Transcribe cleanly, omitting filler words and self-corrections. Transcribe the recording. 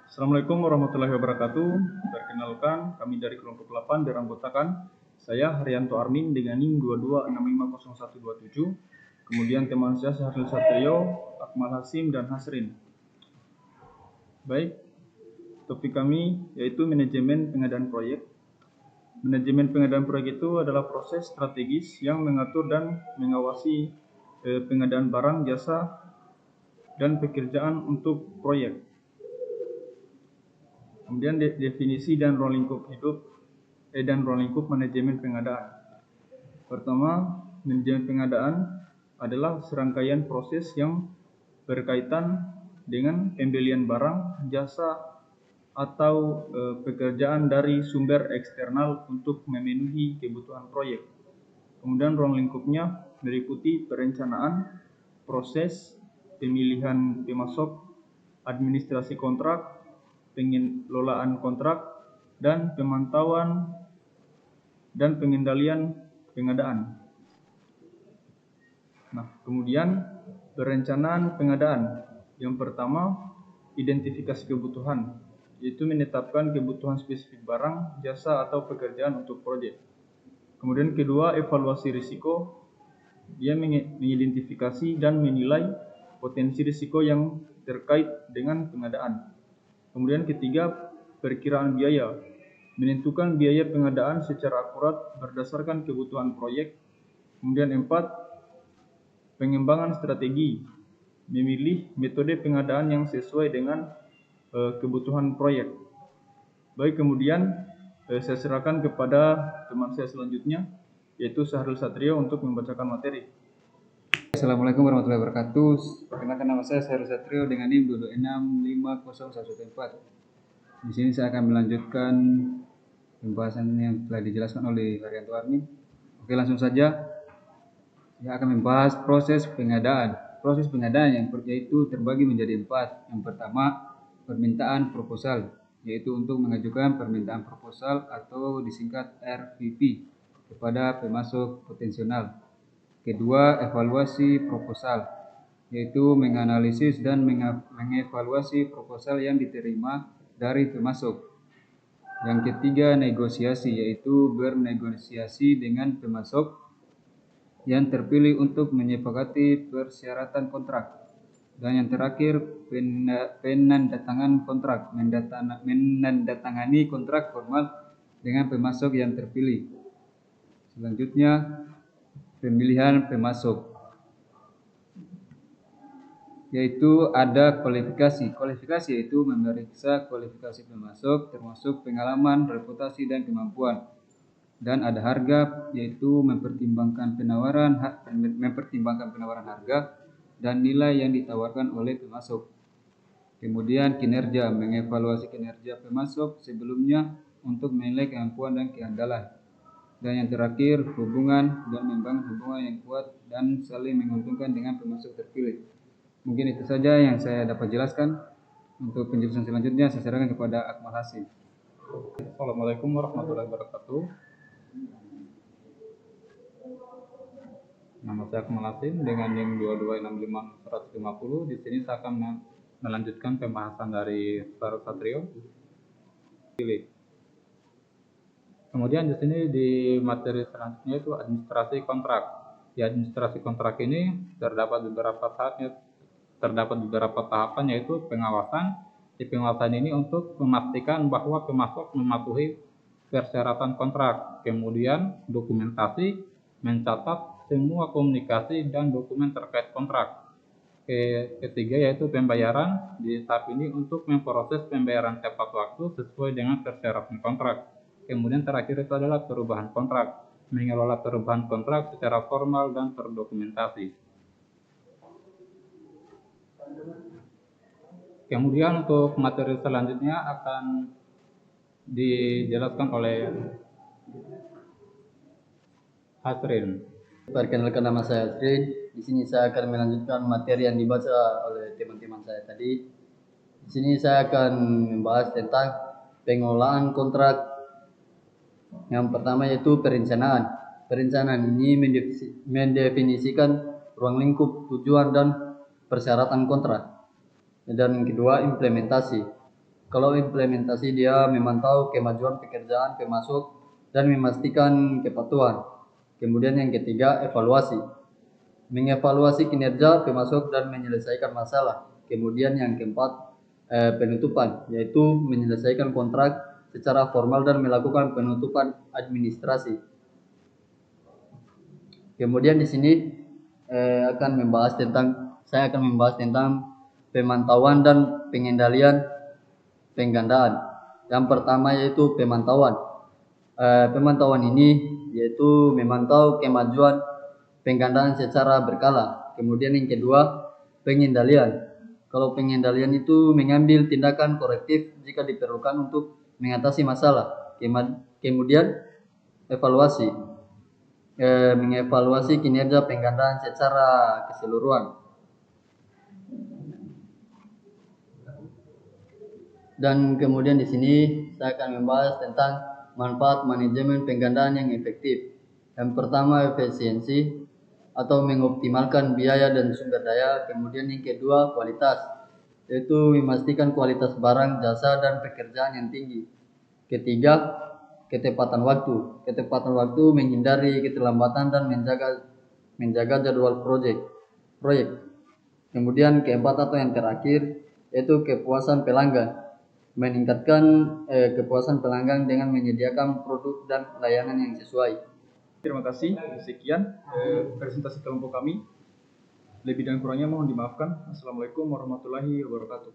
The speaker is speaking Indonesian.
Assalamualaikum warahmatullahi wabarakatuh. Perkenalkan, kami dari kelompok 8 beranggotakan saya Haryanto Armin dengan NIM 22650127. Kemudian teman saya Syahril Satrio, Akmal Hasim, dan Hasrin. Baik, topik kami yaitu manajemen pengadaan proyek. Manajemen pengadaan proyek itu adalah proses strategis yang mengatur dan mengawasi pengadaan barang, jasa, dan pekerjaan untuk proyek. Kemudian definisi dan ruang lingkup manajemen pengadaan. Pertama, manajemen pengadaan adalah serangkaian proses yang berkaitan dengan pembelian barang, jasa, atau pekerjaan dari sumber eksternal untuk memenuhi kebutuhan proyek. Kemudian ruang lingkupnya meliputi perencanaan, proses, pemilihan pemasok, administrasi kontrak, pengelolaan kontrak, dan pemantauan dan pengendalian pengadaan. Nah, kemudian perencanaan pengadaan. Yang pertama, identifikasi kebutuhan, yaitu menetapkan kebutuhan spesifik barang, jasa, atau pekerjaan untuk proyek. Kemudian kedua, evaluasi risiko. Dia mengidentifikasi dan menilai potensi risiko yang terkait dengan pengadaan. Kemudian ketiga, perkiraan biaya. Menentukan biaya pengadaan secara akurat berdasarkan kebutuhan proyek. Kemudian 4, pengembangan strategi. Memilih metode pengadaan yang sesuai dengan kebutuhan proyek. Baik, kemudian saya serahkan kepada teman saya selanjutnya, yaitu Syahril Satrio untuk membacakan materi. Assalamualaikum warahmatullahi wabarakatuh. Perkenalkan, nama saya Syahril Satrio dengan NIM 22650114. Di sini saya akan melanjutkan pembahasan yang telah dijelaskan oleh Haryanto Armin. Oke, langsung saja. Saya akan membahas proses pengadaan. Proses pengadaan yang yaitu terbagi menjadi 4. Yang pertama, permintaan proposal, yaitu untuk mengajukan permintaan proposal atau disingkat RFP kepada pemasok potensial. Kedua, evaluasi proposal, yaitu menganalisis dan mengevaluasi proposal yang diterima dari pemasok. Yang ketiga, negosiasi, yaitu bernegosiasi dengan pemasok yang terpilih untuk menyepakati persyaratan kontrak. Dan yang terakhir, penandatangan kontrak, menandatangani kontrak formal dengan pemasok yang terpilih. Selanjutnya, pemilihan pemasok, yaitu ada kualifikasi. Kualifikasi yaitu memeriksa kualifikasi pemasok termasuk pengalaman, reputasi, dan kemampuan. Dan ada harga, yaitu mempertimbangkan penawaran harga dan nilai yang ditawarkan oleh pemasok. Kemudian kinerja, mengevaluasi kinerja pemasok sebelumnya untuk menilai kemampuan dan keandalan. Dan yang terakhir, hubungan dan membangun hubungan yang kuat dan saling menguntungkan dengan pemasok terpilih. Mungkin itu saja yang saya dapat jelaskan. Untuk penjelasan selanjutnya saya serahkan kepada Akmal Hasim. Assalamualaikum warahmatullahi wabarakatuh. Nama saya Akmal Hasim dengan NIM 22650150. Di sini saya akan melanjutkan pembahasan dari Syahril Satrio. Kemudian di sini di materi selanjutnya itu administrasi kontrak. Di administrasi kontrak ini terdapat beberapa tahapan, yaitu pengawasan. Di pengawasan ini untuk memastikan bahwa pemasok mematuhi persyaratan kontrak. Kemudian dokumentasi, mencatat semua komunikasi dan dokumen terkait kontrak. Ketiga yaitu pembayaran. Di tahap ini untuk memproses pembayaran tepat waktu sesuai dengan persyaratan kontrak. Kemudian terakhir itu adalah perubahan kontrak, mengelola perubahan kontrak secara formal dan terdokumentasi. Kemudian untuk materi selanjutnya akan dijelaskan oleh Hasrin. Perkenalkan, nama saya Hasrin. Di sini saya akan melanjutkan materi yang dibaca oleh teman-teman saya tadi. Di sini saya akan membahas tentang pengolahan kontrak. Yang pertama yaitu perencanaan. Perencanaan ini mendefinisikan ruang lingkup, tujuan, dan persyaratan kontrak. Dan yang kedua implementasi. Kalau implementasi dia memantau kemajuan pekerjaan pemasok dan memastikan kepatuhan. Kemudian yang ketiga evaluasi. Mengevaluasi kinerja pemasok dan menyelesaikan masalah. Kemudian yang keempat penutupan, yaitu menyelesaikan kontrak secara formal dan melakukan penutupan administrasi. Kemudian di sini saya akan membahas tentang pemantauan dan pengendalian penggandaan. Yang pertama yaitu pemantauan. Pemantauan ini yaitu memantau kemajuan penggandaan secara berkala. Kemudian yang kedua pengendalian. Kalau pengendalian itu mengambil tindakan korektif jika diperlukan untuk mengatasi masalah. Kemudian evaluasi. Mengevaluasi kinerja penggandaan secara keseluruhan. Dan kemudian di sini saya akan membahas tentang manfaat manajemen penggandaan yang efektif. Yang pertama efisiensi atau mengoptimalkan biaya dan sumber daya. Kemudian yang kedua kualitas, yaitu memastikan kualitas barang, jasa, dan pekerjaan yang tinggi. Ketiga ketepatan waktu. Ketepatan waktu menghindari keterlambatan dan menjaga jadwal proyek. Kemudian keempat atau yang terakhir yaitu kepuasan pelanggan. Meningkatkan kepuasan pelanggan dengan menyediakan produk dan layanan yang sesuai. Terima kasih. Sekian presentasi kelompok kami. Lebih dan kurangnya mohon dimaafkan. Assalamualaikum warahmatullahi wabarakatuh.